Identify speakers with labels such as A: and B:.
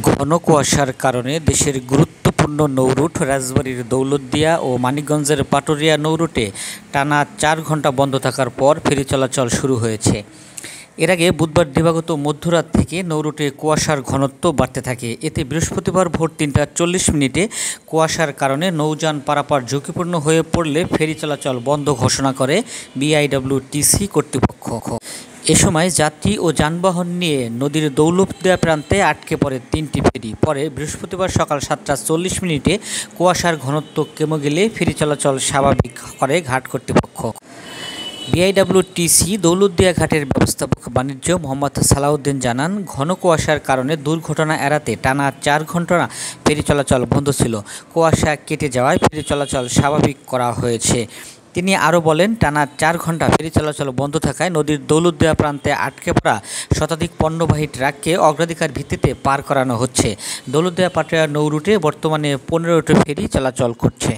A: ঘন কুয়াশার কারণে দেশের গুরুত্বপূর্ণ নৌরুট রাজবাড়ীর দৌলতদিয়া ও মানিকগঞ্জের পাটুরিয়া নৌরুটে টানা ৪ ঘণ্টা বন্ধ থাকার পর ফেরি চলাচল শুরু হয়েছে। এর আগে বুধবার দিবাগত মধ্যরাত থেকে নৌরুটে কুয়াশার ঘনত্ব বাড়তে থাকে। এতে বৃহস্পতিবার ভোর ৩টা ৪০ কুয়াশার কারণে নৌযান পারাপার ঝুঁকিপূর্ণ হয়ে পড়লে ফেরি চলাচল বন্ধ ঘোষণা করে বিআইডব্লিউটিসি কর্তৃপক্ষ। এ সময় যাত্রী ও যানবাহন নিয়ে নদীর দৌলতদিয়া প্রান্তে আটকে পড়ে ৩টি ফেরি। পরে বৃহস্পতিবার সকাল ৭টা ৪০ কুয়াশার ঘনত্ব কমে গেলে ফেরি চলাচল স্বাভাবিক করে ঘাট কর্তৃপক্ষ। বিআইডব্লিউটিসি দৌলতদিয়া ঘাটের ব্যবস্থাপক বাণিজ্য মোহাম্মদ সালাউদ্দিন জানান, ঘন কুয়াশার কারণে দুর্ঘটনা এড়াতে টানা ৪ ঘণ্টা ফেরি চলাচল বন্ধ ছিল। কুয়াশা কেটে যাওয়ায় ফেরি চলাচল স্বাভাবিক করা হয়েছে। তিনি আরও বলেন, টানা ৪ ঘণ্টা ফেরি চলাচল বন্ধ থাকায় নদীর দৌলতদিয়া প্রান্তে আটকে পড়া শতাধিক পণ্যবাহী ট্রাককে অগ্রাধিকার ভিত্তিতে পার করানো হচ্ছে। দৌলতদিয়া পাটুরিয়া নৌরুটে বর্তমানে ১৫টি ফেরি চলাচল করছে।